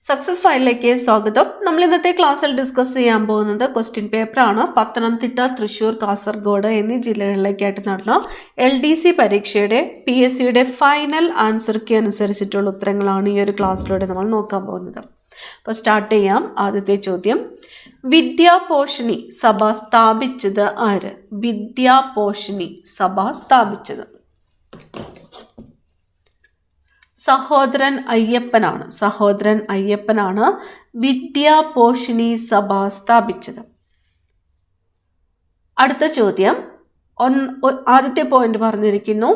Success ഫയലിലേക്ക് സ്വാഗതം. നമ്മൾ ഇന്നത്തെ ക്ലാസ്സിൽ ഡിസ്കസ് ചെയ്യാൻ പോകുന്നത് ക്വസ്റ്റ്യൻ പേപ്പറാണ്. പത്തനംതിട്ട, തൃശ്ശൂർ, കാസർഗോഡ് എന്നീ ജില്ലകളിലേക്കായിട്ട് നടന്ന LDC പരീക്ഷയുടെ PSCയുടെ ഫൈനൽ ആൻസർ കീ അനുസരിച്ചിട്ടുള്ള ഉത്തരങ്ങളാണ് ഈ ഒരു ക്ലാസ്സിലൂടെ നമ്മൾ നോക്കാൻ പോകുന്നത്. അപ്പോൾ സ്റ്റാർട്ട് ചെയ്യാം. ആദ്യത്തെ ചോദ്യം, വിദ്യാപോഷിണി സഭ സ്ഥാപിച്ചത് ആര്? വിദ്യാപോഷിണി സഭ സ്ഥാപിച്ചത് സഹോദരൻ അയ്യപ്പനാണ്. സഹോദരൻ അയ്യപ്പനാണ് വിദ്യാപോഷിണി സഭ സ്ഥാപിച്ചത്. അടുത്ത ചോദ്യം, ആദ്യത്തെ പോയിന്റ് പറഞ്ഞിരിക്കുന്നു,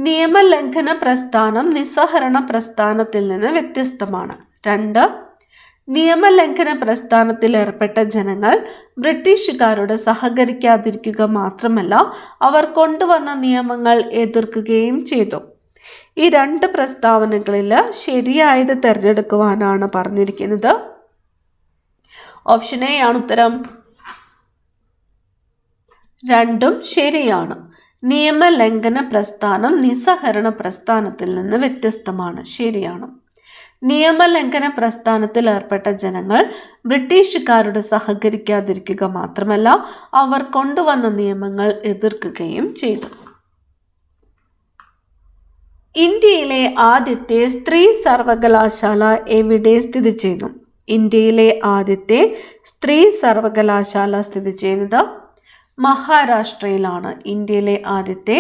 നിയമലംഘന പ്രസ്ഥാനം നിസ്സഹരണ പ്രസ്ഥാനത്തിൽ നിന്ന് വ്യത്യസ്തമാണ്. 2, നിയമലംഘന പ്രസ്ഥാനത്തിൽ ഏർപ്പെട്ട ജനങ്ങൾ ബ്രിട്ടീഷുകാരോട് സഹകരിക്കാതിരിക്കുക മാത്രമല്ല അവർ കൊണ്ടുവന്ന നിയമങ്ങൾ എതിർക്കുകയും ചെയ്തു. ഈ 2 പ്രസ്താവനകളിൽ ശരിയായത് തിരഞ്ഞെടുക്കുവാനാണ് പറഞ്ഞിരിക്കുന്നത്. ഓപ്ഷൻ എ ആണ് ഉത്തരം. 2ഉം ശരിയാണ്. നിയമലംഘന പ്രസ്ഥാനം നിസ്സഹരണ പ്രസ്ഥാനത്തിൽ നിന്ന് വ്യത്യസ്തമാണ്. ശരിയാണ്. നിയമലംഘന പ്രസ്ഥാനത്തിൽ ഏർപ്പെട്ട ജനങ്ങൾ ബ്രിട്ടീഷുകാരോട് സഹകരിക്കാതിരിക്കുക മാത്രമല്ല അവർ കൊണ്ടുവന്ന നിയമങ്ങൾ എതിർക്കുകയും ചെയ്തു. ഇന്ത്യയിലെ ആദ്യത്തെ സ്ത്രീ സർവകലാശാല എവിടെ സ്ഥിതി ചെയ്യുന്നു? ഇന്ത്യയിലെ ആദ്യത്തെ സ്ത്രീ സർവകലാശാല സ്ഥിതി ചെയ്യുന്നത് മഹാരാഷ്ട്രയിലാണ്. ഇന്ത്യയിലെ ആദ്യത്തെ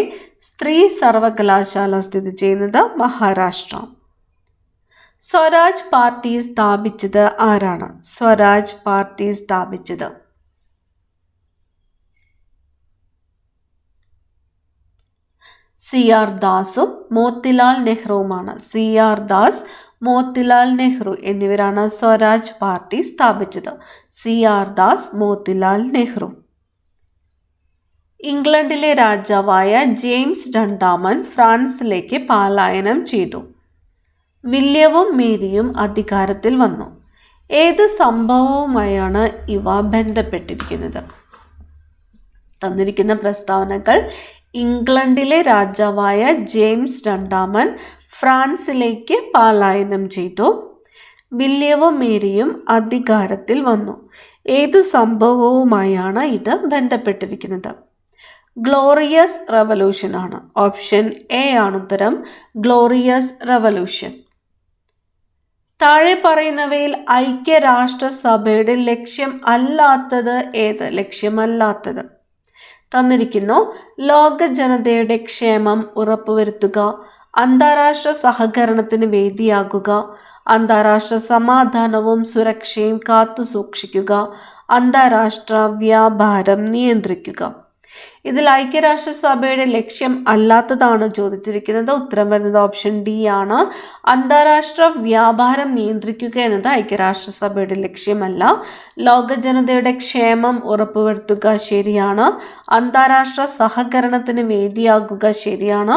സ്ത്രീ സർവകലാശാല സ്ഥിതി ചെയ്യുന്നത് മഹാരാഷ്ട്ര. സ്വരാജ് പാർട്ടി സ്ഥാപിച്ചത് ആരാണ്? സ്വരാജ് പാർട്ടി സ്ഥാപിച്ചത് CR ദാസും മോത്തിലാൽ നെഹ്റുവുമാണ്. CR ദാസ്, മോത്തിലാൽ നെഹ്റു എന്നിവരാണ് സ്വരാജ് പാർട്ടി സ്ഥാപിച്ചത്. CR ദാസ്, മോത്തിലാൽ നെഹ്റു. ഇംഗ്ലണ്ടിലെ രാജാവായ ജെയിംസ് രണ്ടാമൻ ഫ്രാൻസിലേക്ക് പലായനം ചെയ്തു. വില്യവും മേരിയും അധികാരത്തിൽ വന്നു. ഏത് സംഭവവുമായാണ് ഇവ ബന്ധപ്പെട്ടിരിക്കുന്നത്? തന്നിരിക്കുന്ന പ്രസ്താവനകൾ: ഇംഗ്ലണ്ടിലെ രാജാവായ ജെയിംസ് രണ്ടാമൻ ഫ്രാൻസിലേക്ക് പലായനം ചെയ്തു. വില്യവും മേരിയും അധികാരത്തിൽ വന്നു. ഏത് സംഭവവുമായാണ് ഇത് ബന്ധപ്പെട്ടിരിക്കുന്നത്? ഗ്ലോറിയസ് റവല്യൂഷൻ ആണ്. ഓപ്ഷൻ എ ആണ് ഉത്തരം. Glorious revolution. താഴെ പറയുന്നവയിൽ ഐക്യരാഷ്ട്രസഭയുടെ ലക്ഷ്യം അല്ലാത്തത് ഏത്? ലക്ഷ്യമല്ലാത്തത് തന്നിരിക്കുന്നു. ലോക ജനതയുടെ ക്ഷേമം ഉറപ്പുവരുത്തുക, അന്താരാഷ്ട്ര സഹകരണത്തിന് വേദിയാകുക, അന്താരാഷ്ട്ര സമാധാനവും സുരക്ഷയും കാത്തുസൂക്ഷിക്കുക, അന്താരാഷ്ട്ര വ്യാപാരം നിയന്ത്രിക്കുക. ഇതിൽ ഐക്യരാഷ്ട്രസഭയുടെ ലക്ഷ്യം അല്ലാത്തതാണ് ചോദിച്ചിരിക്കുന്നത്. ഉത്തരം വരുന്നത് ഓപ്ഷൻ ഡി ആണ്. അന്താരാഷ്ട്ര വ്യാപാരം നിയന്ത്രിക്കുക എന്നത് ഐക്യരാഷ്ട്രസഭയുടെ ലക്ഷ്യമല്ല. ലോക ജനതയുടെ ക്ഷേമം ഉറപ്പുവരുത്തുക ശരിയാണ്. അന്താരാഷ്ട്ര സഹകരണത്തിന് വേദിയാകുക ശരിയാണ്.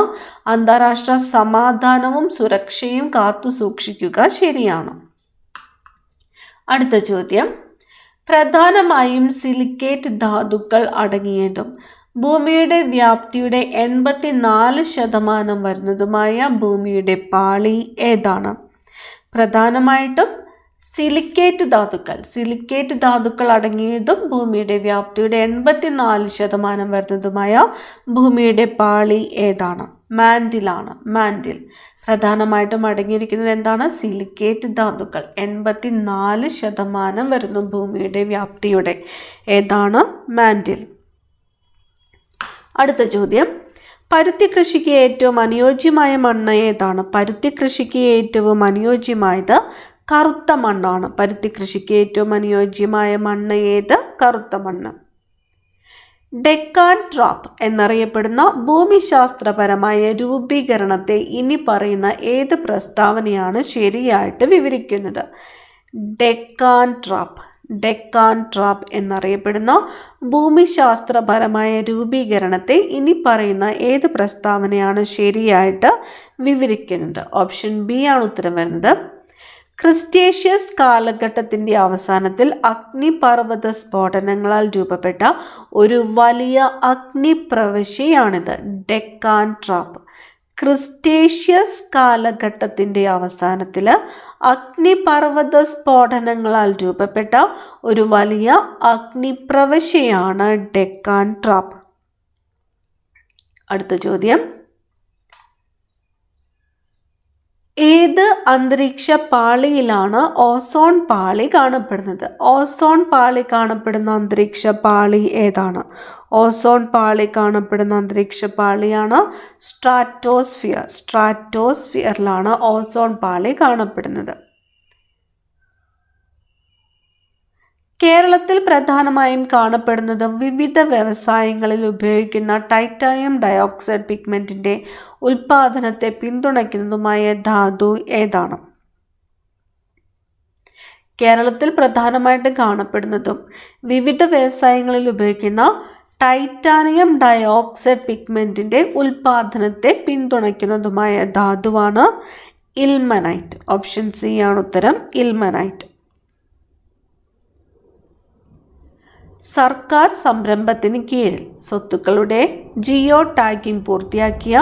അന്താരാഷ്ട്ര സമാധാനവും സുരക്ഷയും കാത്തുസൂക്ഷിക്കുക ശരിയാണ്. അടുത്ത ചോദ്യം, പ്രധാനമായും സിലിക്കേറ്റ് ധാതുക്കൾ അടങ്ങിയതും ഭൂമിയുടെ വ്യാപ്തിയുടെ 84% വരുന്നതുമായ ഭൂമിയുടെ പാളി ഏതാണ്? പ്രധാനമായിട്ടും സിലിക്കേറ്റ് ധാതുക്കൾ അടങ്ങിയതും ഭൂമിയുടെ വ്യാപ്തിയുടെ 84% വരുന്നതുമായ ഭൂമിയുടെ പാളി ഏതാണ്? മാൻഡിലാണ്. മാൻഡിൽ. പ്രധാനമായിട്ടും അടങ്ങിയിരിക്കുന്നത് എന്താണ്? സിലിക്കേറ്റ് ധാതുക്കൾ. 84% വരുന്നു ഭൂമിയുടെ വ്യാപ്തിയുടെ. ഏതാണ്? മാൻഡിൽ. അടുത്ത ചോദ്യം, പരുത്തി കൃഷിക്ക് ഏറ്റവും അനുയോജ്യമായ മണ്ണ് ഏതാണ്? പരുത്തി കൃഷിക്ക് ഏറ്റവും അനുയോജ്യമായത് കറുത്ത മണ്ണാണ്. പരുത്തി കൃഷിക്ക് ഏറ്റവും അനുയോജ്യമായ മണ്ണ് ഏത്? കറുത്ത മണ്ണ്. ഡെക്കാൻ ട്രാപ്പ് എന്നറിയപ്പെടുന്ന ഭൂമിശാസ്ത്രപരമായ രൂപീകരണത്തെ ഇനി പറയുന്ന ഏത് പ്രസ്താവനയാണ് ശരിയായിട്ട് വിവരിക്കുന്നത്? ഡെക്കാൻ ട്രാപ്പ് എന്നറിയപ്പെടുന്ന ഭൂമിശാസ്ത്രപരമായ രൂപീകരണത്തെ ഇനി പറയുന്ന ഏത് പ്രസ്താവനയാണ് ശരിയായിട്ട് വിവരിക്കുന്നത്? ഓപ്ഷൻ ബി ആണ് ഉത്തരം വരുന്നത്. ക്രിസ്റ്റേഷ്യസ് കാലഘട്ടത്തിൻ്റെ അവസാനത്തിൽ അഗ്നിപർവ്വത സ്ഫോടനങ്ങളാൽ രൂപപ്പെട്ട ഒരു വലിയ അഗ്നിപ്രവശ്യയാണിത്. ഡെക്കാൻ ട്രാപ്പ്. ക്രിസ്റ്റേഷ്യസ് കാലഘട്ടത്തിൻ്റെ അവസാനത്തിൽ അഗ്നിപർവ്വത സ്ഫോടനങ്ങളാൽ രൂപപ്പെട്ട ഒരു വലിയ അഗ്നിപ്രവശ്യയാണ് ഡെക്കാൻ ട്രാപ്പ്. അടുത്ത ചോദ്യം, ഏത് അന്തരീക്ഷ പാളിയിലാണ് ഓസോൺ പാളി കാണപ്പെടുന്നത്? ഓസോൺ പാളി കാണപ്പെടുന്ന അന്തരീക്ഷ പാളി ഏതാണ്? ഓസോൺ പാളി കാണപ്പെടുന്ന അന്തരീക്ഷ പാളിയാണ് സ്ട്രാറ്റോസ്ഫിയർ. സ്ട്രാറ്റോസ്ഫിയറിലാണ് ഓസോൺ പാളി കാണപ്പെടുന്നത്. കേരളത്തിൽ പ്രധാനമായും കാണപ്പെടുന്നതും വിവിധ വ്യവസായങ്ങളിൽ ഉപയോഗിക്കുന്ന ടൈറ്റാനിയം ഡയോക്സൈഡ് പിഗ്മെന്റിന്റെ ഉൽപാദനത്തെ പിന്തുണയ്ക്കുന്നതുമായ ധാതു ഏതാണ്? കേരളത്തിൽ പ്രധാനമായിട്ട് കാണപ്പെടുന്നതും വിവിധ വ്യവസായങ്ങളിൽ ഉപയോഗിക്കുന്ന ടൈറ്റാനിയം ഡയോക്സൈഡ് പിഗ്മെന്റിന്റെ ഉൽപാദനത്തെ പിന്തുണയ്ക്കുന്നതുമായ ധാതുവാണ് ഇൽമനൈറ്റ്. ഓപ്ഷൻ സി ആണ് ഉത്തരം, ഇൽമനൈറ്റ്. സർക്കാർ സംരംഭത്തിന് കീഴിൽ സ്വത്തുക്കളുടെ ജിയോ ടാഗിംഗ് പൂർത്തിയാക്കിയ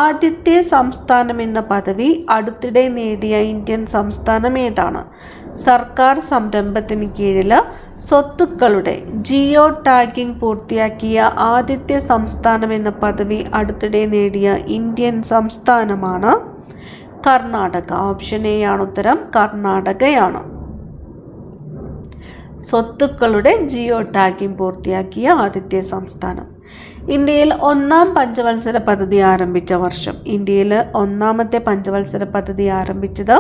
ആദ്യത്തെ സംസ്ഥാനം എന്ന പദവി അടുത്തിടെ നേടിയ ഇന്ത്യൻ സംസ്ഥാനം ഏതാണ്? സർക്കാർ സംരംഭത്തിന് കീഴിൽ സ്വത്തുക്കളുടെ ജിയോ ടാഗിംഗ് പൂർത്തിയാക്കിയ ആദ്യത്തെ സംസ്ഥാനം എന്ന പദവി അടുത്തിടെ നേടിയ ഇന്ത്യൻ സംസ്ഥാനമാണ് കർണാടക. ഓപ്ഷൻ എ ആണ് ഉത്തരം, കർണാടകയാണ്. സ്വത്തുക്കളുടെ ജിയോ ടാഗിംഗ് പൂർത്തിയാക്കിയ ആദ്യത്തെ സംസ്ഥാനം. ഇന്ത്യയിൽ ഒന്നാം പഞ്ചവത്സര പദ്ധതി ആരംഭിച്ച വർഷം. ഇന്ത്യയിൽ ഒന്നാമത്തെ പഞ്ചവത്സര പദ്ധതി ആരംഭിച്ചത്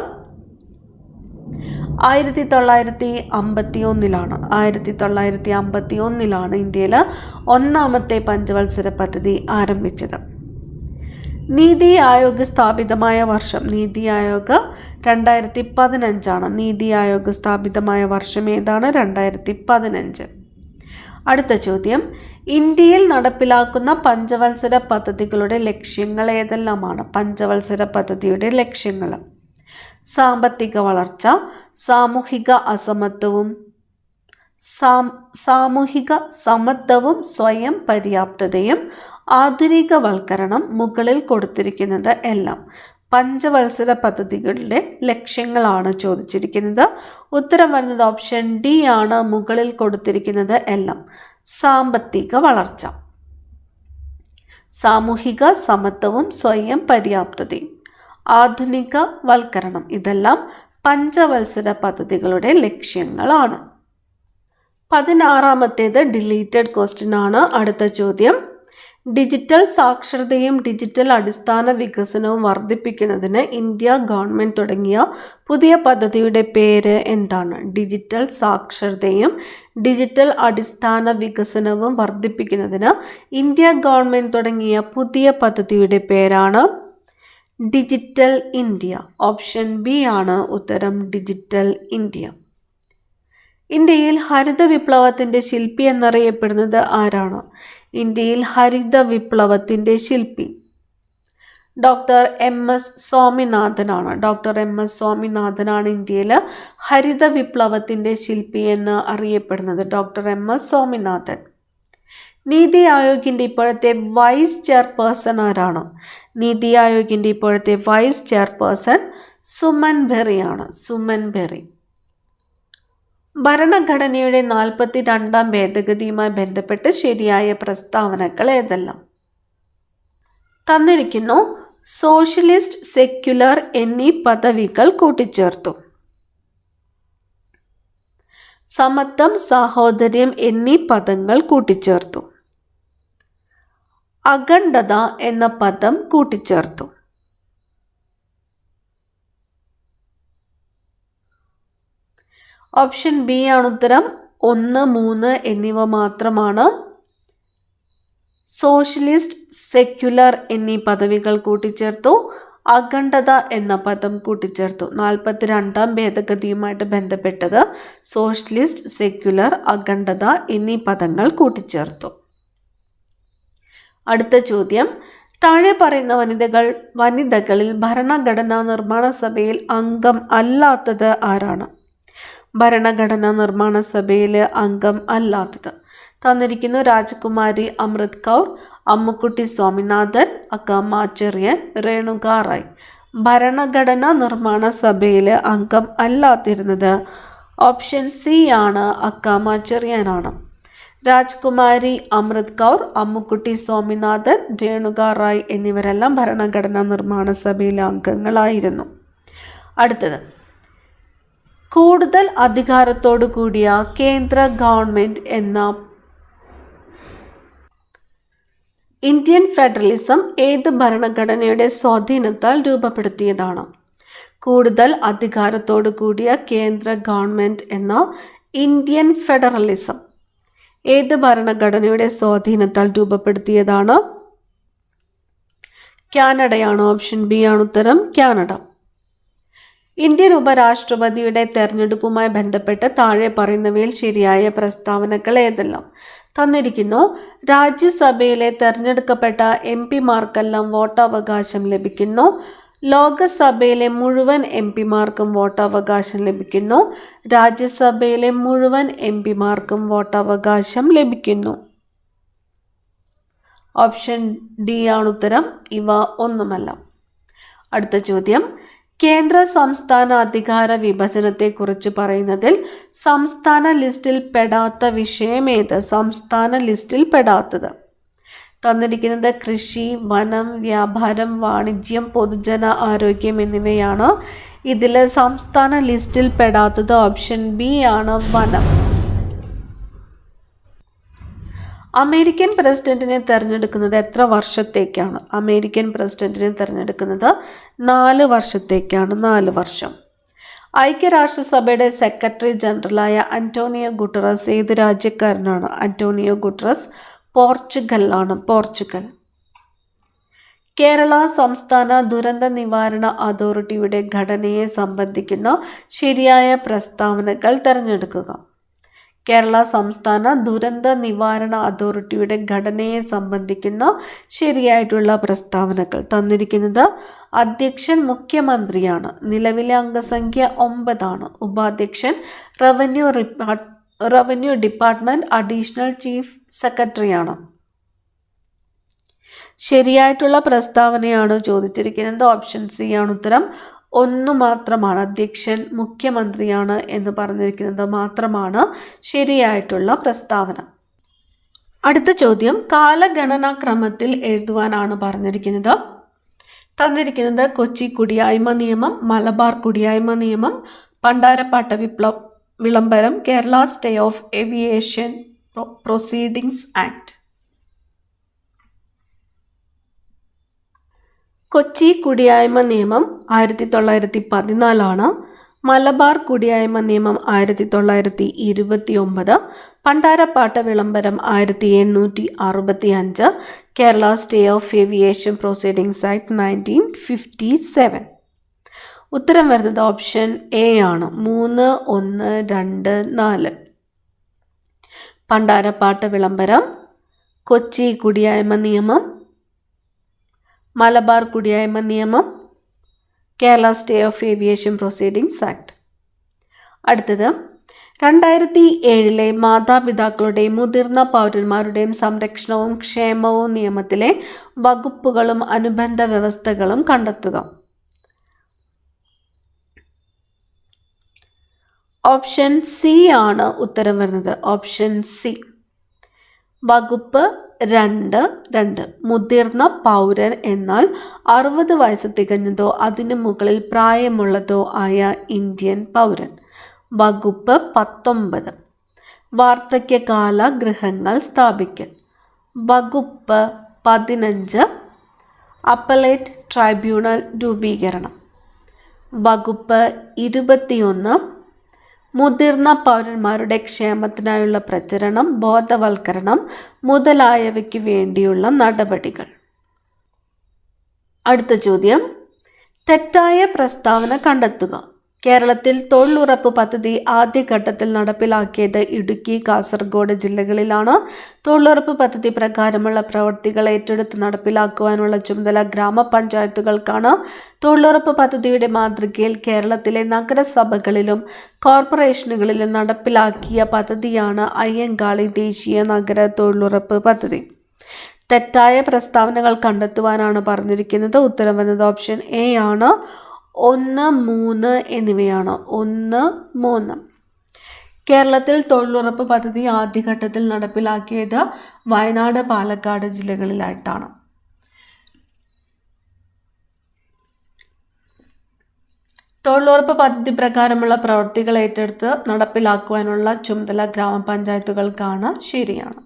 1951 1951 ഇന്ത്യയിൽ ഒന്നാമത്തെ പഞ്ചവത്സര പദ്ധതി ആരംഭിച്ചത്. നീതി ആയോഗ് സ്ഥാപിതമായ വർഷം. നീതി ആയോഗ് 2015. നീതി ആയോഗ് സ്ഥാപിതമായ വർഷം ഏതാണ്? 2015. അടുത്ത ചോദ്യം, ഇന്ത്യയിൽ നടപ്പിലാക്കുന്ന പഞ്ചവത്സര പദ്ധതികളുടെ ലക്ഷ്യങ്ങൾ ഏതെല്ലാമാണ്? പഞ്ചവത്സര പദ്ധതിയുടെ ലക്ഷ്യങ്ങൾ: സാമ്പത്തിക വളർച്ച, സാമൂഹിക സമത്വവും സ്വയം പര്യാപ്തതയും ആധുനികവൽക്കരണം. മുകളിൽ കൊടുത്തിരിക്കുന്നത് എല്ലാം പഞ്ചവത്സര പദ്ധതികളുടെ ലക്ഷ്യങ്ങളാണ് ചോദിച്ചിരിക്കുന്നത്. ഉത്തരം വരുന്നത് ഓപ്ഷൻ ഡി ആണ്. മുകളിൽ കൊടുത്തിരിക്കുന്നത് എല്ലാം സാമ്പത്തിക വളർച്ച, സാമൂഹിക സമത്വവും സ്വയം പര്യാപ്തതയും ആധുനികവൽക്കരണം ഇതെല്ലാം പഞ്ചവത്സര പദ്ധതികളുടെ ലക്ഷ്യങ്ങളാണ്. 16ാമത്തേത് ഡിലീറ്റഡ് ക്വസ്റ്റ്യൻ ആണ്. അടുത്ത ചോദ്യം, ഡിജിറ്റൽ സാക്ഷരതയും ഡിജിറ്റൽ അടിസ്ഥാന വികസനവും വർദ്ധിപ്പിക്കുന്നതിന് ഇന്ത്യ ഗവൺമെൻറ് തുടങ്ങിയ പുതിയ പദ്ധതിയുടെ പേര് എന്താണ്? ഡിജിറ്റൽ സാക്ഷരതയും ഡിജിറ്റൽ അടിസ്ഥാന വികസനവും വർദ്ധിപ്പിക്കുന്നതിന് ഇന്ത്യ ഗവൺമെൻറ് തുടങ്ങിയ പുതിയ പദ്ധതിയുടെ പേരാണ് ഡിജിറ്റൽ ഇന്ത്യ. ഓപ്ഷൻ ബി ആണ് ഉത്തരം, ഡിജിറ്റൽ ഇന്ത്യ. ഇന്ത്യയിൽ ഹരിത വിപ്ലവത്തിൻ്റെ ശില്പി എന്നറിയപ്പെടുന്നത് ആരാണ്? ഇന്ത്യയിൽ ഹരിത വിപ്ലവത്തിൻ്റെ ശില്പി ഡോക്ടർ എം എസ് സ്വാമിനാഥനാണ്. ഡോക്ടർ എം എസ് സ്വാമിനാഥനാണ് ഇന്ത്യയിൽ ഹരിത വിപ്ലവത്തിൻ്റെ ശില്പി എന്ന് അറിയപ്പെടുന്നത്. Doctor M S Swaminathan. NITI ആയോഗിൻ്റെ ഇപ്പോഴത്തെ വൈസ് ചെയർപേഴ്സൺ ആരാണ്? നീതി ആയോഗിൻ്റെ ഇപ്പോഴത്തെ വൈസ് ചെയർപേഴ്സൺ സുമൻ ബെറിയാണ്. സുമൻ ബെറി. ഭരണഘടനയുടെ 42ാം ഭേദഗതിയുമായി ബന്ധപ്പെട്ട് ശരിയായ പ്രസ്താവനകൾ ഏതെല്ലാം? തന്നിരിക്കുന്നു. സോഷ്യലിസ്റ്റ്, സെക്യുലർ എന്നീ പദവികൾ കൂട്ടിച്ചേർത്തു. സമത്വം, സാഹോദര്യം എന്നീ പദങ്ങൾ കൂട്ടിച്ചേർത്തു. അഖണ്ഡത എന്ന പദം കൂട്ടിച്ചേർത്തു. ഓപ്ഷൻ ബി ആണ് ഉത്തരം. 1, 3 എന്നിവ മാത്രമാണ്. സോഷ്യലിസ്റ്റ്, സെക്യുലർ എന്നീ പദവികൾ കൂട്ടിച്ചേർത്തു. അഖണ്ഡത എന്ന പദം കൂട്ടിച്ചേർത്തു. 42ാം ഭേദഗതിയുമായിട്ട് ബന്ധപ്പെട്ടത് സോഷ്യലിസ്റ്റ്, സെക്യുലർ, അഖണ്ഡത എന്നീ പദങ്ങൾ കൂട്ടിച്ചേർത്തു. അടുത്ത ചോദ്യം, താഴെ പറയുന്ന വനിതകളിൽ ഭരണഘടനാ നിർമ്മാണ സഭയിൽ അംഗം അല്ലാത്തത് ആരാണ്? ഭരണഘടനാ നിർമ്മാണ സഭയിൽ അംഗം അല്ലാത്തത് തന്നിരിക്കുന്നു. രാജകുമാരി അമൃത് കൗർ, അമ്മുക്കുട്ടി സ്വാമിനാഥൻ, അക്കാമ ചെറിയാൻ, രേണുക റായ്. ഭരണഘടനാ നിർമ്മാണ സഭയിൽ അംഗം അല്ലാതിരുന്നത് ഓപ്ഷൻ സി ആണ്, അക്കാമ ചെറിയാനാണ്. രാജ്കുമാരി അമൃത് കൗർ, അമ്മുക്കുട്ടി സ്വാമിനാഥൻ, രേണുക റായ് എന്നിവരെല്ലാം ഭരണഘടനാ നിർമ്മാണ സഭയിലെ അംഗങ്ങളായിരുന്നു. അടുത്തത്, കൂടുതൽ അധികാരത്തോടു കൂടിയ കേന്ദ്ര ഗവൺമെൻറ് എന്ന ഇന്ത്യൻ ഫെഡറലിസം ഏത് ഭരണഘടനയുടെ സ്വാധീനത്താൽ രൂപപ്പെടുത്തിയതാണ്? കൂടുതൽ അധികാരത്തോടു കൂടിയ കേന്ദ്ര ഗവൺമെൻറ് എന്ന ഇന്ത്യൻ ഫെഡറലിസം ഏത് ഭരണഘടനയുടെ സ്വാധീനത്താൽ രൂപപ്പെടുത്തിയതാണ്? കാനഡയാണ്. ഓപ്ഷൻ ബി ആണ് ഉത്തരം, കാനഡ. ഇന്ത്യൻ ഉപരാഷ്ട്രപതിയുടെ തെരഞ്ഞെടുപ്പുമായി ബന്ധപ്പെട്ട് താഴെ പറയുന്നവയിൽ ശരിയായ പ്രസ്താവനകൾ ഏതെല്ലാം? തന്നിരിക്കുന്നു. രാജ്യസഭയിലെ തെരഞ്ഞെടുക്കപ്പെട്ട എംപിമാർക്കെല്ലാം വോട്ടവകാശം ലഭിക്കുന്നു. ലോകസഭയിലെ മുഴുവൻ എംപിമാർക്കും വോട്ടവകാശം ലഭിക്കുന്നു. രാജ്യസഭയിലെ മുഴുവൻ എംപിമാർക്കും വോട്ടവകാശം ലഭിക്കുന്നു. ഓപ്ഷൻ ഡി ആണ് ഉത്തരം. ഇവ ഒന്നുമല്ല. അടുത്ത ചോദ്യം, കേന്ദ്ര സംസ്ഥാന അധികാര വിഭജനത്തെക്കുറിച്ച് പറയുന്നതിൽ സംസ്ഥാന ലിസ്റ്റിൽ പെടാത്ത വിഷയം ഏത്? സംസ്ഥാന ലിസ്റ്റിൽ പെടാത്തത് തന്നിരിക്കുന്നത് കൃഷി, വനം, വ്യാപാരം, വാണിജ്യം, പൊതുജന ആരോഗ്യം എന്നിവയാണ്. ഇതിൽ സംസ്ഥാന ലിസ്റ്റിൽ പെടാത്തത് ഓപ്ഷൻ ബി ആണ്, വനം. അമേരിക്കൻ പ്രസിഡന്റിനെ തിരഞ്ഞെടുക്കുന്നത് എത്ര വർഷത്തേക്കാണ്? അമേരിക്കൻ പ്രസിഡന്റിനെ തിരഞ്ഞെടുക്കുന്നത് 4 വർഷത്തേക്കാണ്, 4 വർഷം. ഐക്യരാഷ്ട്രസഭയുടെ സെക്രട്ടറി ജനറലായ അന്റോണിയോ ഗുട്ടറസ് ഏത് രാജ്യക്കാരനാണ്? അന്റോണിയോ ഗുട്ടറസ് പോർച്ചുഗലാണ്, പോർച്ചുഗൽ. കേരള സംസ്ഥാന ദുരന്ത നിവാരണ അതോറിറ്റിയുടെ ഘടനയെ സംബന്ധിക്കുന്ന ശരിയായ പ്രസ്താവനകൾ തിരഞ്ഞെടുക്കുക. കേരള സംസ്ഥാന ദുരന്ത നിവാരണ അതോറിറ്റിയുടെ ഘടനയെ സംബന്ധിക്കുന്ന ശരിയായിട്ടുള്ള പ്രസ്താവനകൾ തന്നിരിക്കുന്നത് അധ്യക്ഷൻ മുഖ്യമന്ത്രിയാണ്. നിലവിലെ അംഗസംഖ്യ 9 ആണ്. ഉപാധ്യക്ഷൻ റവന്യൂ ഡിപ്പാർട്ട്മെന്റ് അഡീഷണൽ ചീഫ് സെക്രട്ടറിയാണ്. ശരിയായിട്ടുള്ള പ്രസ്താവനയാണ് ചോദിച്ചിരിക്കുന്നത്. ഓപ്ഷൻ സി ആണ് ഉത്തരം. 1 മാത്രമാണ്, അധ്യക്ഷൻ മുഖ്യമന്ത്രിയാണ് എന്ന് പറഞ്ഞിരിക്കുന്നത് മാത്രമാണ് ശരിയായിട്ടുള്ള പ്രസ്താവന. അടുത്ത ചോദ്യം, കാലഗണനാക്രമത്തിൽ എഴുതുവാനാണ് പറഞ്ഞിരിക്കുന്നത്. തന്നിരിക്കുന്നത് കൊച്ചി കുടിയായ്മ നിയമം, മലബാർ കുടിയായ്മ നിയമം, പണ്ടാരപ്പാട്ട വിളംബരം, Kerala stay of aviation proceedings act. Kochi കുടിയായ്മ നിയമം 1914 മലബാർ കുടിയായ്മ നിയമം 1929, പണ്ടാരപ്പാട്ട വിളംബരം 1865, Kerala stay of aviation proceedings act 1957. ഉത്തരം വരുന്നത് ഓപ്ഷൻ എ ആണ്, 3, 1, 2, 4. പണ്ടാരപ്പാട്ട വിളംബരം, കൊച്ചി കുടിയായ്മ നിയമം, മലബാർ കുടിയായ്മ നിയമം, Kerala stay of aviation proceedings act. അടുത്തത്, 2007 മാതാപിതാക്കളുടെയും മുതിർന്ന പൗരന്മാരുടെയും സംരക്ഷണവും ക്ഷേമവും നിയമത്തിലെ വകുപ്പുകളും അനുബന്ധ വ്യവസ്ഥകളും കണ്ടെത്തുക. ഓപ്ഷൻ സി ആണ് ഉത്തരം വരുന്നത്. Option C. വകുപ്പ് 2 മുതിർന്ന പൗരൻ എന്നാൽ 60 വയസ്സ് തികഞ്ഞതോ അതിനു മുകളിൽ പ്രായമുള്ളതോ ആയ ഇന്ത്യൻ പൗരൻ. വകുപ്പ് 19 വാർദ്ധക്യകാല ഗൃഹങ്ങൾ സ്ഥാപിക്കൽ. വകുപ്പ് 15 അപ്പലേറ്റ് ട്രൈബ്യൂണൽ രൂപീകരണം. വകുപ്പ് 21 മുതിർന്ന പൗരന്മാരുടെ ക്ഷേമത്തിനായുള്ള പ്രചരണം, ബോധവൽക്കരണം മുതലായവയ്ക്ക് വേണ്ടിയുള്ള നടപടികൾ. അടുത്ത ചോദ്യം, തെറ്റായ പ്രസ്താവന കണ്ടെത്തുക. കേരളത്തിൽ തൊഴിലുറപ്പ് പദ്ധതി ആദ്യഘട്ടത്തിൽ നടപ്പിലാക്കിയത് ഇടുക്കി, കാസർഗോഡ് ജില്ലകളിലാണ്. തൊഴിലുറപ്പ് പദ്ധതി പ്രകാരമുള്ള പ്രവൃത്തികൾ ഏറ്റെടുത്ത് നടപ്പിലാക്കുവാനുള്ള ചുമതല ഗ്രാമപഞ്ചായത്തുകൾക്കാണ്. തൊഴിലുറപ്പ് പദ്ധതിയുടെ മാതൃകയിൽ കേരളത്തിലെ നഗരസഭകളിലും കോർപ്പറേഷനുകളിലും നടപ്പിലാക്കിയ പദ്ധതിയാണ് അയ്യങ്കാളി ദേശീയ നഗര തൊഴിലുറപ്പ് പദ്ധതി. തെറ്റായ പ്രസ്താവനകൾ കണ്ടെത്തുവാനാണ് പറഞ്ഞിരിക്കുന്നത്. ഉത്തരം വന്നത് ഓപ്ഷൻ എ ആണ്. 1, 3 എന്നിവയാണ്. 1, 3. കേരളത്തിൽ തൊഴിലുറപ്പ് പദ്ധതി ആദ്യഘട്ടത്തിൽ നടപ്പിലാക്കിയത് വയനാട്, പാലക്കാട് ജില്ലകളിലായിട്ടാണ്. തൊഴിലുറപ്പ് പദ്ധതി പ്രകാരമുള്ള പ്രവൃത്തികൾ ഏറ്റെടുത്ത് നടപ്പിലാക്കുവാനുള്ള ചുമതല ഗ്രാമപഞ്ചായത്തുകൾക്കാണ്. ശരിയാണ്.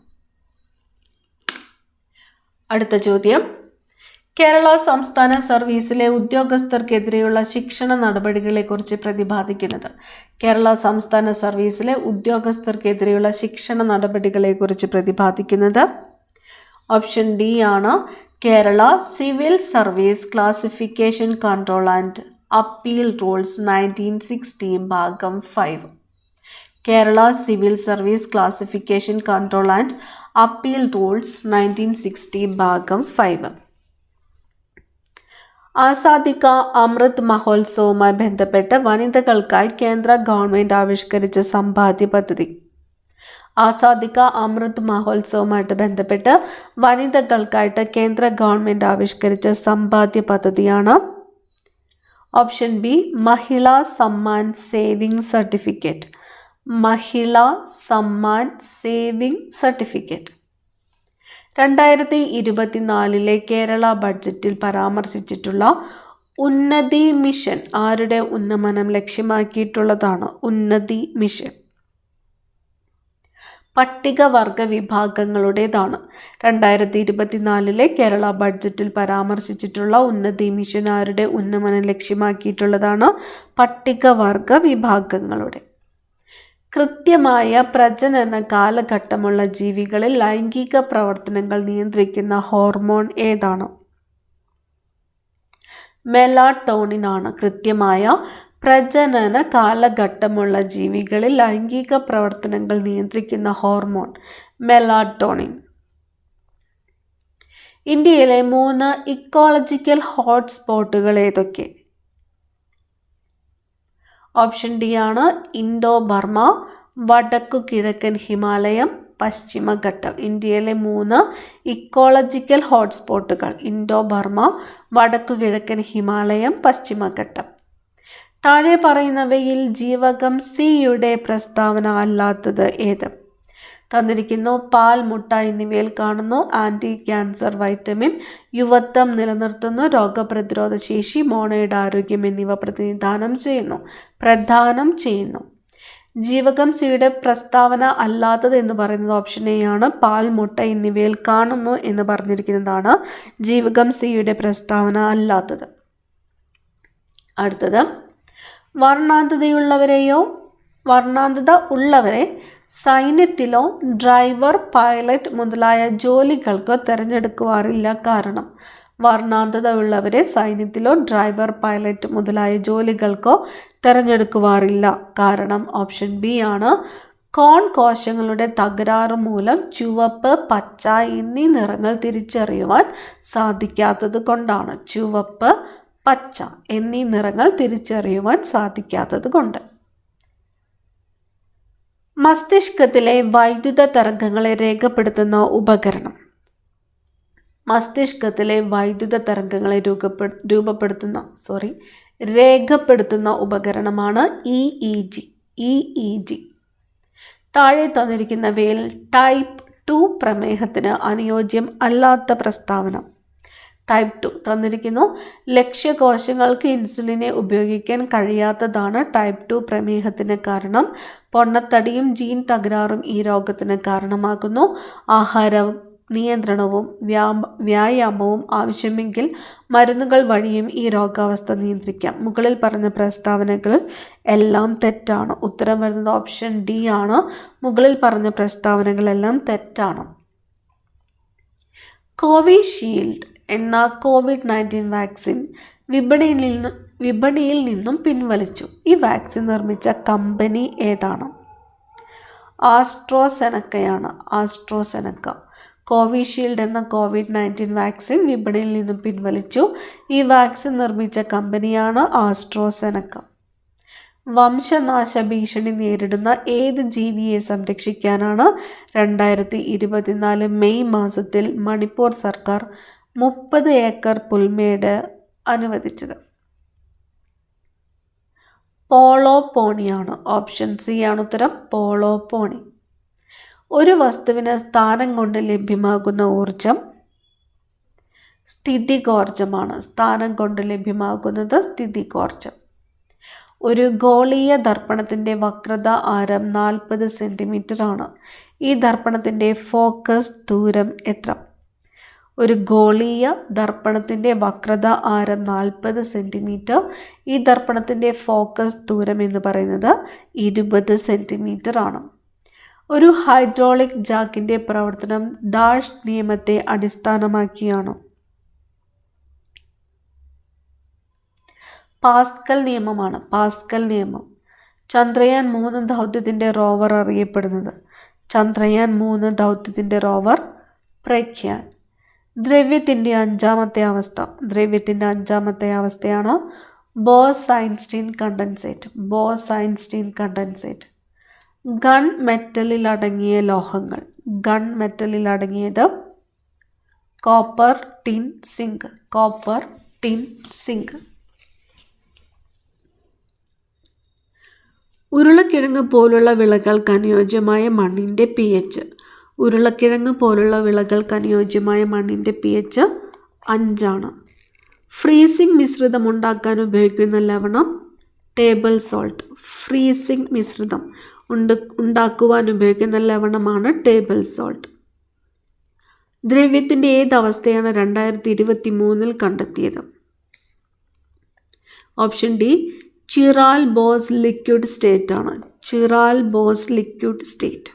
അടുത്ത ചോദ്യം, കേരള സംസ്ഥാന സർവീസിലെ ഉദ്യോഗസ്ഥർക്കെതിരെയുള്ള ശിക്ഷണ നടപടികളെക്കുറിച്ച് പ്രതിപാദിക്കുന്നത്. കേരള സംസ്ഥാന സർവീസിലെ ഉദ്യോഗസ്ഥർക്കെതിരെയുള്ള ശിക്ഷണ നടപടികളെക്കുറിച്ച് പ്രതിപാദിക്കുന്നത് ഓപ്ഷൻ ഡി ആണ്. Kerala civil service classification control and appeal rules 1960 ഭാഗം 5. Kerala civil service classification control and appeal rules 1960 ഭാഗം 5. ആസാദി കാ അമൃത് മഹോത്സവവുമായി ബന്ധപ്പെട്ട് വനിതകൾക്കായി കേന്ദ്ര ഗവൺമെൻറ് ആവിഷ്കരിച്ച സമ്പാദ്യ പദ്ധതി. ആസാദി കാ അമൃത് മഹോത്സവവുമായിട്ട് ബന്ധപ്പെട്ട് വനിതകൾക്കായിട്ട് കേന്ദ്ര ഗവൺമെൻറ് ആവിഷ്കരിച്ച സമ്പാദ്യ പദ്ധതിയാണ് ഓപ്ഷൻ ബി മഹിളാ സമ്മാൻ സേവിംഗ് സർട്ടിഫിക്കറ്റ്. മഹിളാ സമ്മാൻ സേവിംഗ് സർട്ടിഫിക്കറ്റ്. 2024 കേരള ബഡ്ജറ്റിൽ പരാമർശിച്ചിട്ടുള്ള ഉന്നതി മിഷൻ ആരുടെ ഉന്നമനം ലക്ഷ്യമാക്കിയിട്ടുള്ളതാണ്? ഉന്നതി മിഷൻ പട്ടികവർഗ വിഭാഗങ്ങളുടേതാണ്. 2024 കേരള ബഡ്ജറ്റിൽ പരാമർശിച്ചിട്ടുള്ള ഉന്നതി മിഷൻ ആരുടെ ഉന്നമനം ലക്ഷ്യമാക്കിയിട്ടുള്ളതാണ്? പട്ടികവർഗ വിഭാഗങ്ങളുടെ. കൃത്യമായ പ്രജനന കാലഘട്ടമുള്ള ജീവികളിൽ ലൈംഗിക പ്രവർത്തനങ്ങൾ നിയന്ത്രിക്കുന്ന ഹോർമോൺ ഏതാണ്? മെലാട്ടോണിൻ ആണ്. കൃത്യമായ പ്രജനന കാലഘട്ടമുള്ള ജീവികളിൽ ലൈംഗിക പ്രവർത്തനങ്ങൾ നിയന്ത്രിക്കുന്ന ഹോർമോൺ മെലാട്ടോണിൻ. ഇന്ത്യയിലെ 3 ഇക്കോളജിക്കൽ ഹോട്ട്സ്പോട്ടുകൾ ഏതൊക്കെ? ഓപ്ഷൻ ഡി ആണ്. ഇൻഡോ ബർമ, വടക്കു കിഴക്കൻ ഹിമാലയം, പശ്ചിമഘട്ടം. ഇന്ത്യയിലെ 3 ഇക്കോളജിക്കൽ ഹോട്ട്സ്പോട്ടുകൾ ഇൻഡോ ബർമ, വടക്കു കിഴക്കൻ ഹിമാലയം, പശ്ചിമഘട്ടം. താഴെ പറയുന്നവയിൽ ജീവകം സിയുടെ പ്രസ്താവന അല്ലാത്തത് ഏത്? തന്നിരിക്കുന്നു. പാൽ, മുട്ട എന്നിവയിൽ കാണുന്നു. ആൻറ്റി ക്യാൻസർ വൈറ്റമിൻ, യുവത്വം നിലനിർത്തുന്നു, രോഗപ്രതിരോധ ശേഷി, മോണയുടെ ആരോഗ്യം എന്നിവ പ്രധാനം ചെയ്യുന്നു. ജീവകം സിയുടെ പ്രസ്താവന അല്ലാത്തത് എന്ന് പറയുന്നത് ഓപ്ഷൻ എ ആണ്. പാൽ, മുട്ട എന്നിവയിൽ കാണുന്നു എന്ന് പറഞ്ഞിരിക്കുന്നതാണ് ജീവകം സിയുടെ പ്രസ്താവന അല്ലാത്തത്. അടുത്തത്, വർണ്ണാന്ധത ഉള്ളവരെ സൈന്യത്തിലോ ഡ്രൈവർ, പൈലറ്റ് മുതലായ ജോലികൾക്കോ തിരഞ്ഞെടുക്കുവാറില്ല. കാരണം വർണ്ണാന്ധത ഉള്ളവരെ സൈന്യത്തിലോ ഡ്രൈവർ, പൈലറ്റ് മുതലായ ജോലികൾക്കോ തിരഞ്ഞെടുക്കുവാറില്ല. കാരണം ഓപ്ഷൻ ബി ആണ്. കോൺ കോശങ്ങളുടെ തകരാറ് മൂലം ചുവപ്പ്, പച്ച എന്നീ നിറങ്ങൾ തിരിച്ചറിയുവാൻ സാധിക്കാത്തത് കൊണ്ടാണ്. ചുവപ്പ്, പച്ച എന്നീ നിറങ്ങൾ തിരിച്ചറിയുവാൻ സാധിക്കാത്തത് കൊണ്ട്. മസ്തിഷ്കത്തിലെ വൈദ്യുത തരംഗങ്ങളെ രേഖപ്പെടുത്തുന്ന ഉപകരണം. മസ്തിഷ്കത്തിലെ വൈദ്യുത തരംഗങ്ങളെ രേഖപ്പെടുത്തുന്ന ഉപകരണമാണ് EEG. താഴെ തന്നിരിക്കുന്നവയിൽ ടൈപ്പ് 2 പ്രമേഹത്തിന് അനുയോജ്യം അല്ലാത്ത പ്രസ്താവന. ടൈപ്പ് 2 തന്നിരിക്കുന്നു. ലക്ഷ്യകോശങ്ങൾക്ക് ഇൻസുലിനെ ഉപയോഗിക്കാൻ കഴിയാത്തതാണ് ടൈപ്പ് 2 പ്രമേഹത്തിന് കാരണം. പൊണ്ണത്തടിയും ജീൻ തകരാറും ഈ രോഗത്തിന് കാരണമാകുന്നു. ആഹാര നിയന്ത്രണവും വ്യായാമവും ആവശ്യമെങ്കിൽ മരുന്നുകൾ വഴിയും ഈ രോഗാവസ്ഥ നിയന്ത്രിക്കാം. മുകളിൽ പറഞ്ഞ പ്രസ്താവനകൾ എല്ലാം തെറ്റാണ്. ഉത്തരം വരുന്നത് ഓപ്ഷൻ ഡി ആണ്. മുകളിൽ പറഞ്ഞ പ്രസ്താവനകളെല്ലാം തെറ്റാണ്. കോവിഷീൽഡ് എന്ന കോവിഡ്-19 വാക്സിൻ വിപണിയിൽ നിന്നും പിൻവലിച്ചു. ഈ വാക്സിൻ നിർമ്മിച്ച കമ്പനി ഏതാണ്? ആസ്ട്രോസെനക്കയാണ്. കോവിഷീൽഡ് എന്ന കോവിഡ്-19 വാക്സിൻ വിപണിയിൽ നിന്നും പിൻവലിച്ചു. ഈ വാക്സിൻ നിർമ്മിച്ച കമ്പനിയാണ് ആസ്ട്രോസെനക്ക. വംശനാശ ഭീഷണി നേരിടുന്ന ഏത് ജീവിയെ സംരക്ഷിക്കാനാണ് 2024 മെയ് മാസത്തിൽ മണിപ്പൂർ സർക്കാർ 30 ഏക്കർ പുൽമേട് അനുവദിച്ചത്? പോളോ പോണിയാണ്. ഓപ്ഷൻ സി ആണ് ഉത്തരം. പോളോ പോണി. ഒരു വസ്തുവിന് സ്ഥാനം കൊണ്ട് ലഭ്യമാകുന്ന ഊർജം സ്ഥിതികോർജമാണ്. സ്ഥാനം കൊണ്ട് ലഭ്യമാകുന്നത് സ്ഥിതികോർജം. ഒരു ഗോളീയ ദർപ്പണത്തിൻ്റെ വക്രത ആരം 40 സെൻറ്റിമീറ്റർ ആണ്. ഈ ദർപ്പണത്തിൻ്റെ ഫോക്കസ് ദൂരം എത്ര? ഒരു ഗോളീയ ദർപ്പണത്തിൻ്റെ വക്രത ആരം 40 സെൻറ്റിമീറ്റർ. ഈ ദർപ്പണത്തിൻ്റെ ഫോക്കസ് ദൂരം എന്ന് പറയുന്നത് 20 സെൻറ്റിമീറ്റർ ആണ്. ഒരു ഹൈഡ്രോളിക് ജാക്കിൻ്റെ പ്രവർത്തനം ഡാഷ് നിയമത്തെ അടിസ്ഥാനമാക്കിയാണ്? പാസ്കൽ നിയമമാണ്. പാസ്കൽ നിയമം. ചന്ദ്രയാൻ 3 ദൗത്യത്തിൻ്റെ റോവർ അറിയപ്പെടുന്നത്? ചന്ദ്രയാൻ 3 ദൗത്യത്തിൻ്റെ റോവർ പ്രഗ്യാൻ. ദ്രവ്യത്തിൻ്റെ അഞ്ചാമത്തെ അവസ്ഥ. ദ്രവ്യത്തിൻ്റെ അഞ്ചാമത്തെ അവസ്ഥയാണ് Bose Einstein condensate. Bose Einstein condensate. Gun മെറ്റലിൽ അടങ്ങിയ ലോഹങ്ങൾ. ഗൺ മെറ്റലിൽ അടങ്ങിയത് copper, tin, zinc. Copper, tin, zinc. ഉരുളക്കിഴങ്ങ് പോലുള്ള വിളകൾക്ക് അനുയോജ്യമായ മണ്ണിൻ്റെ pH. ഉരുളക്കിഴങ്ങ് പോലുള്ള വിളകൾക്ക് അനുയോജ്യമായ മണ്ണിൻ്റെ pH 5 ആണ്. ഫ്രീസിംഗ് മിശ്രിതം ഉണ്ടാക്കാൻ ഉപയോഗിക്കുന്ന ലവണം ടേബിൾ സോൾട്ട്. ഫ്രീസിംഗ് മിശ്രിതം ഉണ്ടാക്കുവാൻ ഉപയോഗിക്കുന്ന ലവണമാണ് ടേബിൾ സോൾട്ട്. ദ്രവ്യത്തിൻ്റെ ഏതവസ്ഥയാണ് 2023 കണ്ടെത്തിയത്? Option D chiral Bose liquid state ആണ്. Chiral Bose liquid state.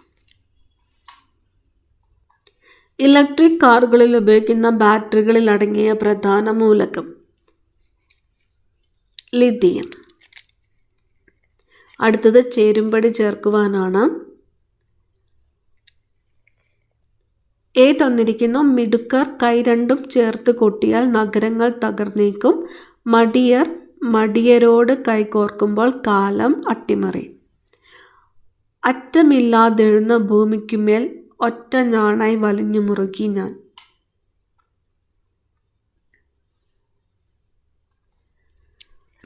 ഇലക്ട്രിക് കാറുകളിൽ ഉപയോഗിക്കുന്ന ബാറ്ററികളിൽ അടങ്ങിയ പ്രധാന മൂലകം ലിഥിയം. അടുത്തത് ചേരുംപടി ചേർക്കുവാനാണ്. എ തന്നിരിക്കുന്നു. മിടുക്കർ കൈ രണ്ടും ചേർത്ത് കൊട്ടിയാൽ നഗരങ്ങൾ തകർന്നേക്കും. മടിയരോട് കൈകോർക്കുമ്പോൾ കാലം അട്ടിമറിയും. അറ്റമില്ലാതെഴുന്ന ഭൂമിക്കുമേൽ ഒറ്റ ഞാണായി വലിഞ്ഞു മുറുകി ഞാൻ.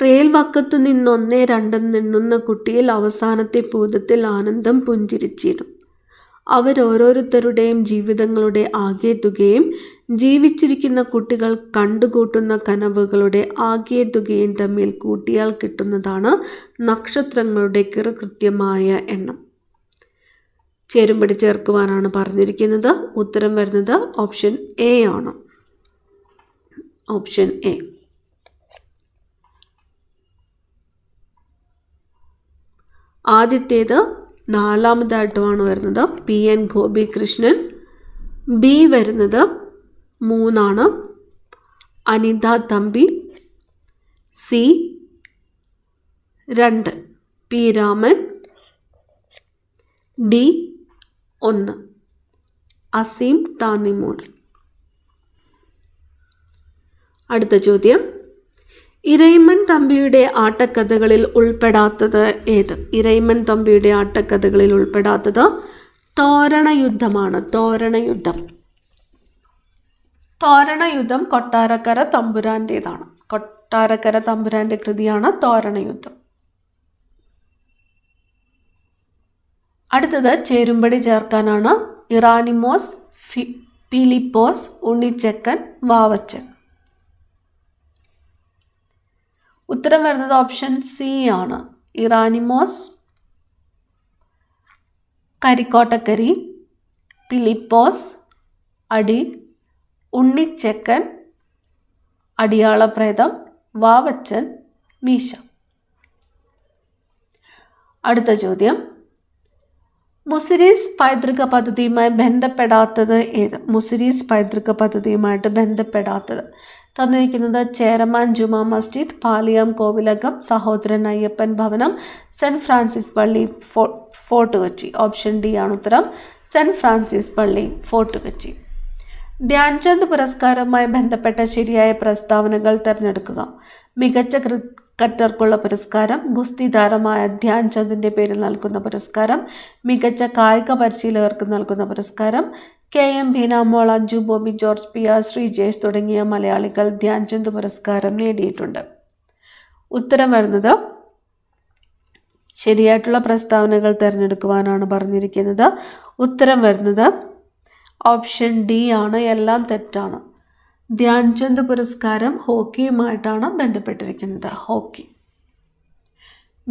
റെയിൽ വക്കത്തു നിന്നൊന്നേ രണ്ടെന്നെണ്ണുന്ന കുട്ടിയിൽ അവസാനത്തെ ഭൂതത്തിൽ ആനന്ദം പുഞ്ചിരിച്ചിടും. അവരോരോരുത്തരുടെയും ജീവിതങ്ങളുടെ ആകെ തുകയും ജീവിച്ചിരിക്കുന്ന കുട്ടികൾ കണ്ടുകൂട്ടുന്ന കനവുകളുടെ ആകെ തുകയും തമ്മിൽ കൂട്ടിയാൽ കിട്ടുന്നതാണ് നക്ഷത്രങ്ങളുടെ കൃത്യമായ എണ്ണം. ചേരുംപടി ചേർക്കുവാനാണ് പറഞ്ഞിരിക്കുന്നത്. ഉത്തരം വരുന്നത് ഓപ്ഷൻ എ ആണ്. Option A. ആദ്യത്തേത് 4ാമതായിട്ടുമാണ് വരുന്നത്. PN ഗോപികൃഷ്ണൻ. ബി വരുന്നത് 3 ആണ്. Anitha Thampi. C 2 P Raman. D 1 Azeem Thannimood. അടുത്ത ചോദ്യം, ഇരയിമ്മൻ തമ്പിയുടെ ആട്ടക്കഥകളിൽ ഉൾപ്പെടാത്തത് ഏത്? ഇരയിമ്മൻ തമ്പിയുടെ ആട്ടക്കഥകളിൽ ഉൾപ്പെടാത്തത് തോരണയുദ്ധമാണ്. തോരണയുദ്ധം. തോരണയുദ്ധം കൊട്ടാരക്കര തമ്പുരാൻ്റേതാണ്. കൊട്ടാരക്കര തമ്പുരാൻ്റെ കൃതിയാണ് തോരണയുദ്ധം. അടുത്തത് ചേരുംപടി ചേർക്കാനാണ്. ഇറാനിമോസ്, ഫിലിപ്പോസ്, ഉണ്ണിച്ചക്കൻ, വാവച്ചൻ. ഉത്തരം വരുന്നത് ഓപ്ഷൻ സി ആണ്. ഇറാനിമോസ്, കരിക്കോട്ടക്കരി, ഫിലിപ്പോസ്, അടി, ഉണ്ണിച്ചക്കൻ, അടിയാളപ്രേതം, വാവച്ചൻ, മീശ. അടുത്ത ചോദ്യം, മുസിരീസ് പൈതൃക പദ്ധതിയുമായി ബന്ധപ്പെടാത്തത് ഏത്? മുസിരീസ് പൈതൃക പദ്ധതിയുമായിട്ട് ബന്ധപ്പെടാത്തത് തന്നിരിക്കുന്നത് ചേരമാൻ ജുമാ മസ്ജിദ്, പാലിയം കോവിലകം, സഹോദരൻ അയ്യപ്പൻ ഭവനം, സെൻറ്റ് ഫ്രാൻസിസ് പള്ളി, ഫോർട്ട് കൊച്ചി. ഓപ്ഷൻ ഡി ആണ് ഉത്തരം. സെൻറ്റ് ഫ്രാൻസിസ് പള്ളി, ഫോർട്ട് കൊച്ചി. ധ്യാൻചന്ദ് പുരസ്കാരവുമായി ബന്ധപ്പെട്ട ശരിയായ പ്രസ്താവനകൾ തിരഞ്ഞെടുക്കുക. മികച്ച ഖത്തർക്കുള്ള പുരസ്കാരം, ഗുസ്തി താരമായ ധ്യാൻ ചന്ദിൻ്റെ പേരിൽ നൽകുന്ന പുരസ്കാരം, മികച്ച കായിക പരിശീലകർക്ക് നൽകുന്ന പുരസ്കാരം. KM ഭീനാമോൾ, അഞ്ജു ബോബി ജോർജ്, PR ശ്രീജേഷ് തുടങ്ങിയ മലയാളികൾ ധ്യാൻചന്ദ് പുരസ്കാരം നേടിയിട്ടുണ്ട്. ഉത്തരം വരുന്നത് ശരിയായിട്ടുള്ള പ്രസ്താവനകൾ തിരഞ്ഞെടുക്കുവാനാണ് പറഞ്ഞിരിക്കുന്നത്. ഉത്തരം വരുന്നത് ഓപ്ഷൻ D ആണ്. എല്ലാം തെറ്റാണ്. ധ്യാൻചന്ദ് പുരസ്കാരം ഹോക്കിയുമായിട്ടാണ് ബന്ധപ്പെട്ടിരിക്കുന്നത്. ഹോക്കി.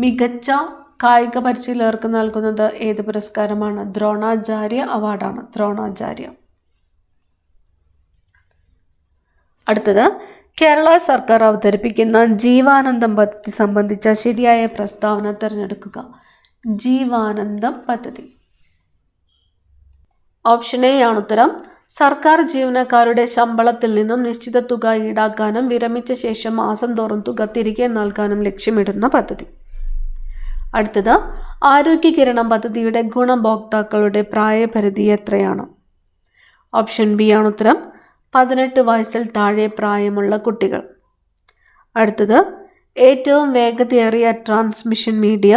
മികച്ച കായിക പരിശീലകർക്ക് നൽകുന്നത് ഏത് പുരസ്കാരമാണ്? ദ്രോണാചാര്യ അവാർഡാണ്. ദ്രോണാചാര്യ. അടുത്തത്, കേരള സർക്കാർ അവതരിപ്പിക്കുന്ന ജീവാനന്ദം പദ്ധതി സംബന്ധിച്ച ശരിയായ പ്രസ്താവന തിരഞ്ഞെടുക്കുക. ജീവാനന്ദം പദ്ധതി. ഓപ്ഷൻ A ആണ് ഉത്തരം. സർക്കാർ ജീവനക്കാരുടെ ശമ്പളത്തിൽ നിന്നും നിശ്ചിത തുക ഈടാക്കാനും വിരമിച്ച ശേഷം മാസം തോറും തുക തിരികെ നൽകാനും ലക്ഷ്യമിടുന്ന പദ്ധതി. അടുത്തത്, ആരോഗ്യകിരണം പദ്ധതിയുടെ ഗുണഭോക്താക്കളുടെ പ്രായപരിധി എത്രയാണ്? ഓപ്ഷൻ B ആണ് ഉത്തരം. 18 വയസ്സിൽ താഴെ പ്രായമുള്ള കുട്ടികൾ. അടുത്തത്, ഏറ്റവും വേഗതയേറിയ transmission media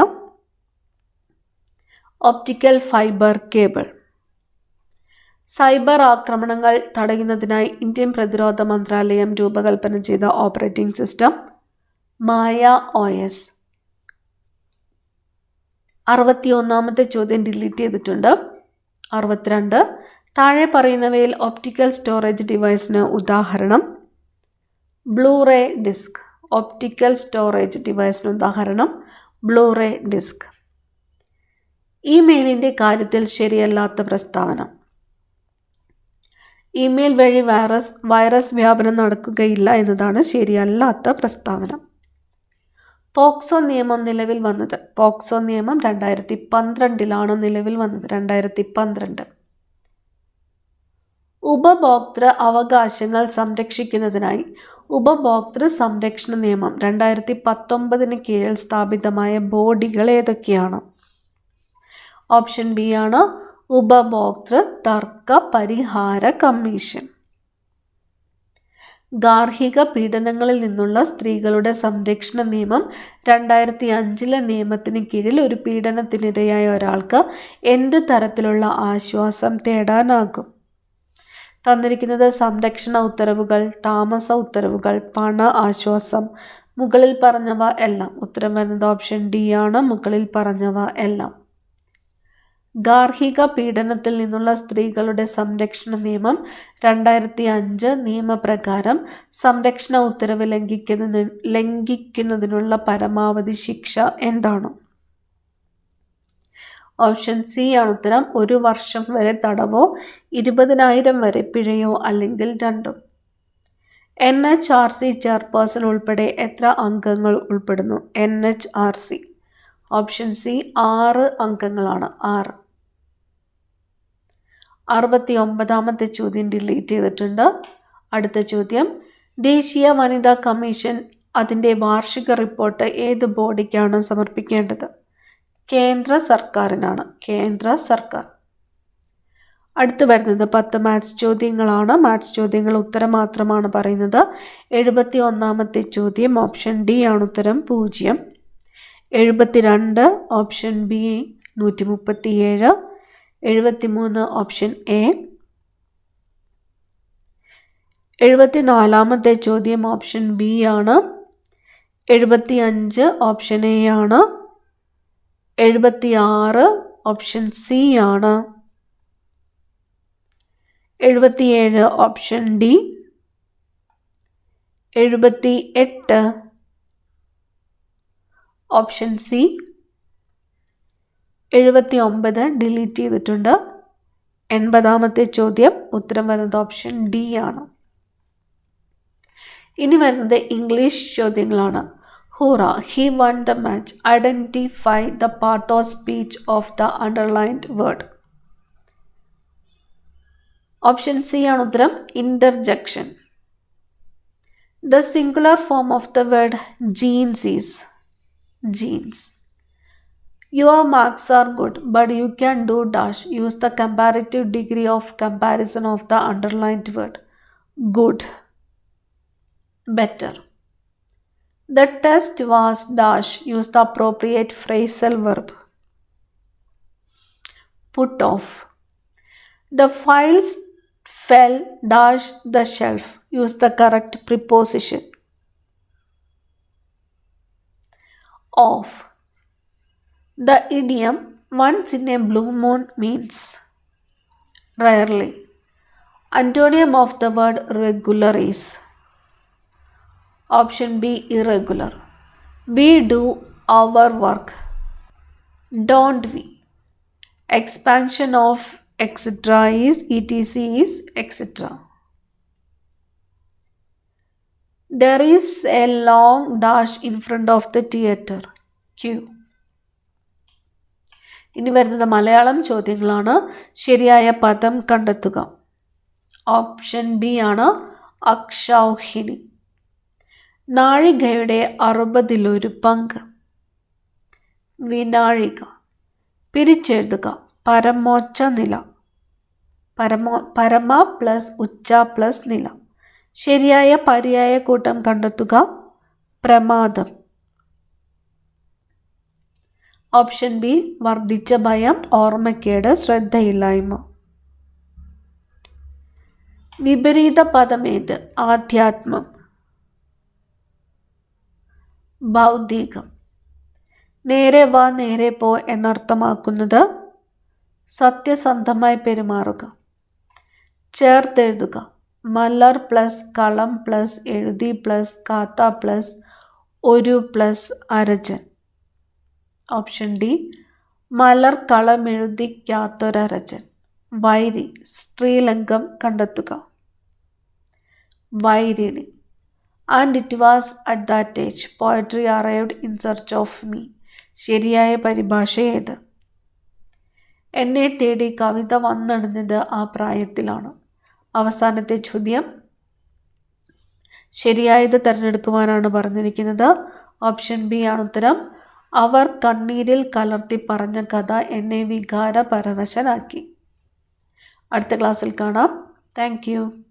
optical fibre cable. Cyber ആക്രമണങ്ങൾ തടയുന്നതിനായി ഇന്ത്യൻ പ്രതിരോധ മന്ത്രാലയം രൂപകൽപ്പന ചെയ്ത ഓപ്പറേറ്റിംഗ് സിസ്റ്റം മായ OS. 61ാമത്തെ ചോദ്യം ഡിലീറ്റ് ചെയ്തിട്ടുണ്ട്. 62, താഴെ പറയുന്നവയിൽ ഒപ്റ്റിക്കൽ സ്റ്റോറേജ് ഡിവൈസിന് ഉദാഹരണം? Blu-ray disc. ഒപ്റ്റിക്കൽ സ്റ്റോറേജ് ഡിവൈസിന് ഉദാഹരണം ബ്ലൂറേ ഡിസ്ക്. ഇമെയിലിൻ്റെ കാര്യത്തിൽ ശരിയല്ലാത്ത പ്രസ്താവന. ഇമെയിൽ വഴി വൈറസ് വ്യാപനം നടക്കുകയില്ല എന്നതാണ് ശരിയല്ലാത്ത പ്രസ്താവന. പോക്സോ നിയമം നിലവിൽ വന്നത്? പോക്സോ നിയമം 2012 നിലവിൽ വന്നത്. 2012. ഉപഭോക്തൃ അവകാശങ്ങൾ സംരക്ഷിക്കുന്നതിനായി ഉപഭോക്തൃ സംരക്ഷണ നിയമം 2019 കീഴിൽ സ്ഥാപിതമായ ബോഡികൾ ഏതൊക്കെയാണ്? ഓപ്ഷൻ B ആണ്. ഉപഭോക്തൃ തർക്ക പരിഹാര കമ്മീഷൻ. ഗാർഹിക പീഡനങ്ങളിൽ നിന്നുള്ള സ്ത്രീകളുടെ സംരക്ഷണ നിയമം 2005 നിയമത്തിന് കീഴിൽ ഒരു പീഡനത്തിനിരയായ ഒരാൾക്ക് എന്ത് തരത്തിലുള്ള ആശ്വാസം തേടാനാകും? തന്നിരിക്കുന്നത് സംരക്ഷണ ഉത്തരവുകൾ, താമസ ഉത്തരവുകൾ, പണ ആശ്വാസം, മുകളിൽ പറഞ്ഞവ എല്ലാം. ഉത്തരം വരുന്നത് ഓപ്ഷൻ D ആണ്. മുകളിൽ പറഞ്ഞവ എല്ലാം. ഗാർഹിക പീഡനത്തിൽ നിന്നുള്ള സ്ത്രീകളുടെ സംരക്ഷണ നിയമം 2005 നിയമപ്രകാരം സംരക്ഷണ ഉത്തരവ് ലംഘിക്കുന്നതിനുള്ള പരമാവധി ശിക്ഷ എന്താണ്? ഓപ്ഷൻ C ആണ് ഉത്തരം. 1 വർഷം വരെ തടവോ 20,000 വരെ പിഴയോ അല്ലെങ്കിൽ രണ്ടും. NHRC ചെയർപേഴ്സൺ ഉൾപ്പെടെ എത്ര അംഗങ്ങൾ ഉൾപ്പെടുന്നു? NHRC. ഓപ്ഷൻ C 6 അംഗങ്ങളാണ്. 6. 69ാമത്തെ ചോദ്യം ഡിലീറ്റ് ചെയ്തിട്ടുണ്ട്. അടുത്ത ചോദ്യം, ദേശീയ വനിതാ കമ്മീഷൻ അതിൻ്റെ വാർഷിക റിപ്പോർട്ട് ഏത് ബോഡിക്കാണ് സമർപ്പിക്കേണ്ടത്? കേന്ദ്ര സർക്കാരിനാണ്. കേന്ദ്ര സർക്കാർ. അടുത്ത് വരുന്നത് 10 മാത്സ് ചോദ്യങ്ങളാണ്. മാത്സ് ചോദ്യങ്ങൾ ഉത്തരം മാത്രമാണ് പറയുന്നത്. 71ാമത്തെ ചോദ്യം ഓപ്ഷൻ D ആണ് ഉത്തരം 0. 72 ഓപ്ഷൻ B 137. 73 option A. 74ാമത്തെ ചോദ്യം ഓപ്ഷൻ B ആണ്. 75 ഓപ്ഷൻ A ആണ്. 76 ഓപ്ഷൻ C ആണ്. 77 option D. 78 option C. 79 delete ചെയ്തിട്ടുണ്ട്. 80ാമത്തെ ചോദ്യം ഉത്തരം വരുന്നത് ഓപ്ഷൻ D ആണ്. ഇനി വരുന്നത് ഇംഗ്ലീഷ് ചോദ്യങ്ങളാണ്. ഹൂറ, he won the match. Identify the part or speech of the underlined word. Option C ആണ് ഉത്തരം. Interjection. The singular form of the word jeans is jeans. Your marks are good, but you can do dash. Use the comparative degree of comparison of the underlined word. Good, better. The test was dash. Use the appropriate phrasal verb. Put off. The files fell dash the shelf. Use the correct preposition. Off. The idiom once in a blue moon means rarely. Antonym of the word regular is option B, irregular. We do our work. Don't we? Expansion of etc. is etc. is etc. There is a long dash in front of the theater. Q. ഇനി വരുന്നത് മലയാളം ചോദ്യങ്ങളാണ്. ശരിയായ പദം കണ്ടെത്തുക. Option B ആണ് അക്ഷൗഹിണി. നാഴികയുടെ 60 പങ്ക്. വിനാഴിക. പിരിച്ചെഴുതുക. പരമോച്ച നില. പരമ പ്ലസ് ഉച്ച പ്ലസ് നില. ശരിയായ പര്യായ കൂട്ടം കണ്ടെത്തുക. പ്രമാദം. ഓപ്ഷൻ ബി വർദ്ധിച്ച ഭയം, ഓർമ്മക്കേട്, ശ്രദ്ധയില്ലായ്മ. വിപരീത പദം ഏത്? ആധ്യാത്മം. ഭൗതികം. നേരെ വാ നേരെ പോ എന്നർത്ഥമാക്കുന്നത് സത്യസന്ധമായി പെരുമാറുക. ചേർത്തെഴുതുക. മലർ പ്ലസ് കളം പ്ലസ് എഴുതി പ്ലസ് കാത്ത പ്ലസ് ഒരു പ്ലസ് അരജൻ. ഓപ്ഷൻ ഡി മലർ കളമെഴുതിക്കാത്തൊരരജൻ. വൈരി. സ്ത്രീലിംഗം കണ്ടെത്തുക. വൈരിണി. And it was at that age poetry arrived in search of me. ശരിയായ പരിഭാഷ ഏത്? എന്നെ തേടി കവിത വന്നണഞ്ഞത് ആ പ്രായത്തിലാണ്. അവസാനത്തെ ചോദ്യം ശരിയായത് തിരഞ്ഞെടുക്കുവാനാണ് പറഞ്ഞിരിക്കുന്നത്. ഓപ്ഷൻ ബി ആണ് ഉത്തരം. അവർ കണ്ണീരിൽ കലർത്തി പറഞ്ഞ കഥ എന്നെ വികാരപരവശനാക്കി. അടുത്ത ക്ലാസ്സിൽ കാണാം. Thank you.